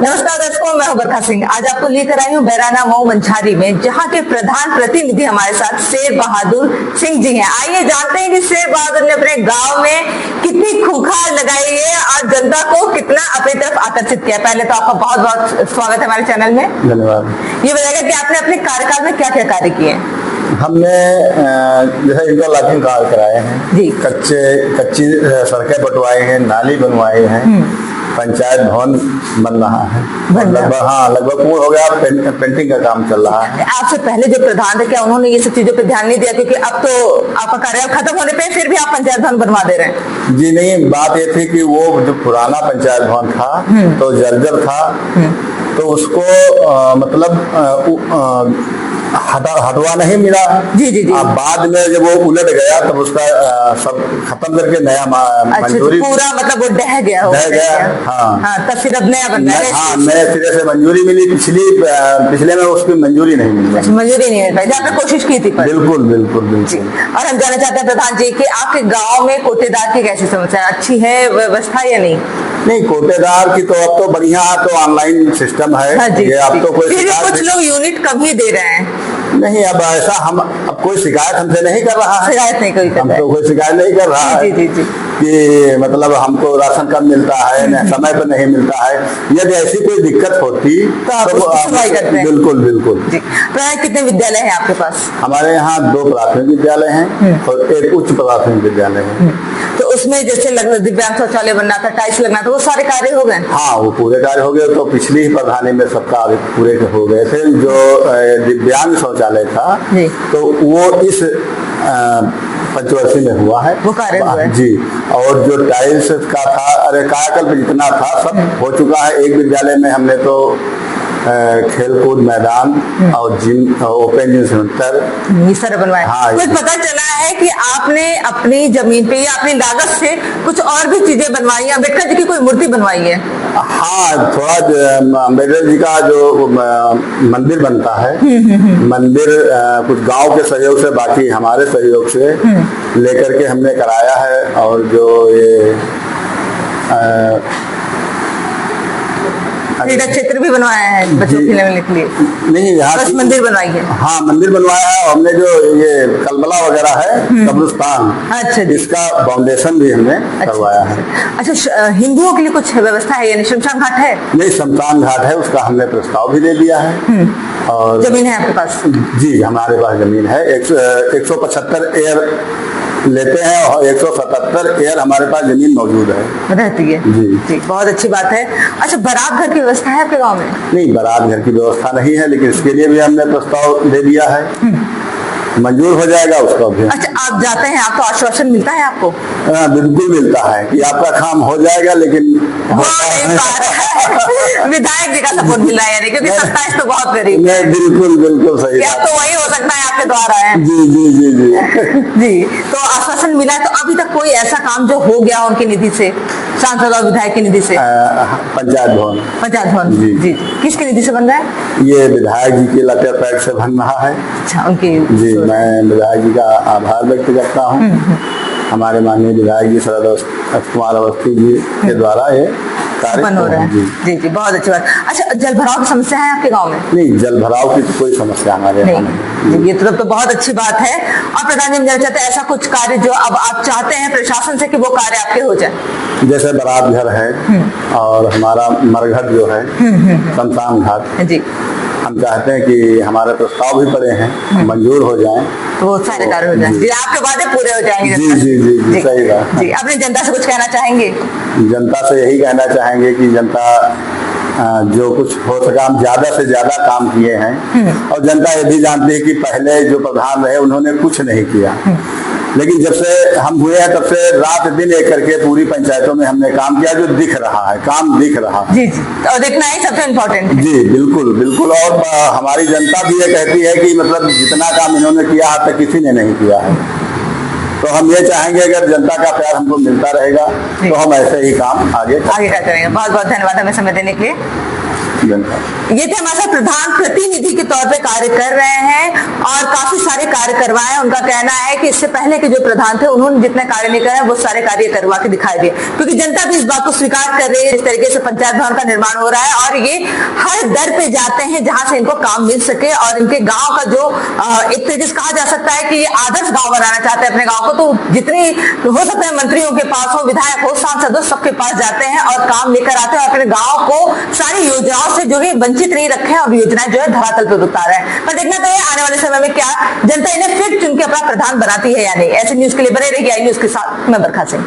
नमस्कार दर्शकों, मैं हूं बरखा सिंह। आज आपको लेकर आई हूं बैराना मऊ मंझारी में, जहां के प्रधान प्रतिनिधि हमारे साथ शेर बहादुर सिंह जी हैं। आइए जानते हैं कि शेर बहादुर ने अपने गांव में कितनी खूंखार लगाई है और जनता को कितना अपनी तरफ आकर्षित किया। पहले तो आपका बहुत बहुत स्वागत है हमारे चैनल में। धन्यवाद। ये बताइएगा कि आपने अपने कार्यकाल में क्या क्या कार्य किए? हमने जैसे इंटरलॉकिंग कार्य कराए हैं जी, कच्ची सड़कें बंटवाई हैं, नाली बनवाई हैं, पंचायत भवन बन रहा है, लगभग पूर्ण हो गया। पेंटिंग का काम चल रहा है। आपसे पहले जो प्रधान थे, क्या उन्होंने ये सब चीजों पे ध्यान नहीं दिया? क्योंकि अब तो आपका कार्यकाल खत्म होने पे फिर भी आप पंचायत भवन बनवा दे रहे हैं। जी नहीं, बात ये थी कि वो जो पुराना पंचायत भवन था तो जर्जर था, तो उसको हटवा नहीं मिला। जी जी जी। अब बाद में जब वो उलट गया तब उसका सब खत्म करके नया मंजूरी पूरा मतलब वो ढह गया हाँ, तब फिर अब नया बन रहा है। हाँ, नए सिरे से मंजूरी मिली। पिछले में उसकी मंजूरी नहीं मिली। मंजूरी नहीं मिल पाई। आपने कोशिश की थी पर। बिल्कुल बिल्कुल बिल्कुल। और हम जानना चाहते हैं प्रधान जी कि आपके गांव में कोटेदार की कैसी समस्या है? अच्छी है व्यवस्था या नहीं? नहीं, कोटेदार की तो अब तो बढ़िया, तो ऑनलाइन सिस्टम है। हाँ जी, ये अब तो कोई कुछ लोग यूनिट कम ही दे रहे हैं। नहीं, अब ऐसा अब कोई शिकायत हमसे नहीं कर रहा है। शिकायत नहीं कोई कर हम तो कोई शिकायत नहीं कर रहा है। जी जी जी। कि मतलब हमको राशन कम मिलता है, समय पर नहीं मिलता है। यदि ऐसी कोई दिक्कत होती तो आप सुनवाई करते हैं। बिल्कुल बिल्कुल। कितने विद्यालय हैं आपके पास? हमारे यहाँ 2 प्राथमिक विद्यालय हैं और 1 उच्च प्राथमिक विद्यालय है। तो उसमें जैसे दिव्यांग शौचालय बनना था, टाइल्स लगना था, वो सारे कार्य हो गए? हाँ, वो पूरे कार्य हो गए। तो पिछली ही प्रधानी में सब कार्य पूरे हो गए थे। जो दिव्यांग शौचालय था तो वो इस पंचवर्षीय में हुआ है, वो कार्य हुआ है। जी। और जो टाइल्स का था, कायाकल्प जितना था सब हो चुका है। एक विद्यालय में हमने तो खेलकूद मैदान और जिम, ओपन जिम सेंटर, ये सारे बनवाए। हाँ, कुछ पता चला है कि आपने अपनी जमीन पे या अपनी लागत से कुछ और भी चीजें बनवाई है? अम्बेडकर जी की कोई मूर्ति बनवाई है? हाँ, थोड़ा अम्बेडकर जी का जो मंदिर बनता है, मंदिर कुछ गांव के सहयोग से, बाकी हमारे सहयोग से लेकर के हमने कराया है। और जो ये क्रीड़ा क्षेत्र भी बनवाया है बच्चों के खेलने के लिए? नहीं, यहाँ मंदिर बनवाई है। हाँ, मंदिर बनवाया है। हमने जो ये कलबला वगैरह है, कब्रिस्तान, अच्छा, इसका फाउंडेशन भी हमने करवाया है। अच्छा, हिंदुओं के लिए कुछ व्यवस्था है यानी शमशान घाट है? नहीं, शमशान घाट है, उसका हमने प्रस्ताव भी दे दिया है। और जमीन है आपके पास? जी, हमारे पास जमीन है। 175 एयर लेते हैं और 177 एयर हमारे पास जमीन मौजूद है, रहती है। जी जी, बहुत अच्छी बात है। अच्छा, बारात घर की व्यवस्था है आपके गांव में? नहीं, बारात घर की व्यवस्था नहीं है, लेकिन इसके लिए भी हमने प्रस्ताव दे दिया है। मंजूर हो जाएगा उसका भी। अच्छा, आप जाते हैं, आपको आश्वासन मिलता है? आपको बिल्कुल मिलता है कि आपका काम हो जाएगा, लेकिन विधायक जी का सपोर्ट मिल रहा है यानी, क्योंकि 27 तो बहुत करीब। बिल्कुल बिल्कुल सही। अब तो वही हो सकता है आपके द्वारा है। जी जी जी जी जी। तो आश्वासन मिला है। तो अभी तक कोई ऐसा काम जो हो गया उनकी निधि से, सांसद और विधायक की निधि से? पंचायत भवन। जी जी। किसकी निधि से बन रहा है? ये विधायक जी के लटे पैक से बन रहा है। अच्छा, उनकी। जी, मैं विधायक जी का आभार व्यक्त करता हूँ। हमारे माननीय विधायक जी शरद कुमार अवस्थी जी के द्वारा ये कार्य हो रहा है। जी जी, बहुत अच्छी बात। अच्छा, जल भराव की समस्या है आपके गांव में? नहीं, जल भराव की तो कोई समस्या हमारे यहाँ नहीं। ये तो बहुत अच्छी बात है। और प्रधान जी, हम चाहते हैं ऐसा कुछ कार्य जो अब आप चाहते हैं प्रशासन से कि वो कार्य आपके हो जाए? जैसे बारात घर है और हमारा मरघट जो है, शमशान घाट जी, हम चाहते हैं कि हमारे प्रस्ताव भी पड़े हैं, मंजूर हो जाएं तो वो सारे कार्य हो जाएंगे। जी, आपके वादे पूरे हो जाएंगे। जी जी जी जी, सही बात। जी, अपने जनता से कुछ कहना चाहेंगे? जनता से यही कहना चाहेंगे कि जनता जो कुछ हो सका, हम ज्यादा से ज्यादा काम किए हैं। और जनता ये भी जानती है कि पहले जो प्रधान रहे उन्होंने कुछ नहीं किया, लेकिन जब से हम हुए हैं तब से रात दिन एक करके पूरी पंचायतों में हमने काम किया, जो दिख रहा है, काम दिख रहा है। जी जी, और दिखना ही सबसे इम्पोर्टेंट है। जी बिल्कुल बिल्कुल। और हमारी जनता भी ये कहती है कि मतलब जितना काम इन्होंने किया है तक किसी ने नहीं किया है। तो हम ये चाहेंगे अगर जनता का प्यार हमको मिलता रहेगा तो हम ऐसे ही काम आगे करते रहेंगे। बहुत बहुत धन्यवाद हमें समय देने के लिए। जनता। ये थे हमारे साथ प्रधान प्रतिनिधि के तौर पे कार्य कर रहे हैं और काफी सारे कार्य करवाए हैं। उनका कहना है कि इससे पहले के जो प्रधान थे उन्होंने जितने कार्य नहीं करे वो सारे कार्य करवा के दिखाई दिए, क्योंकि जनता भी इस बात को स्वीकार कर रही है। इस तरीके से पंचायत भवन का निर्माण हो रहा है और ये हर दर पे जाते हैं जहां से इनको काम मिल सके और इनके गांव का जो एक तरीके से कहा जा सकता है कि ये आदर्श गांव बनाना चाहते हैं अपने गांव को, तो जितनी हो सकता है मंत्रियों के पास हो, विधायक हो, सांसद हो, सबके पास जाते हैं और काम लेकर आते हैं और अपने गांव को सारी योजनाओं से जो है वंचित नहीं रखे और योजनाएं जो है धरातल पर उतार रहे हैं। पर देखना तो आने वाले समय में क्या जनता इन्हें फिर चुन के अपना प्रधान बनाती है या नहीं। ऐसे न्यूज के लिए बने रहिए आई न्यूज के साथ, मैं बरखा सिंह।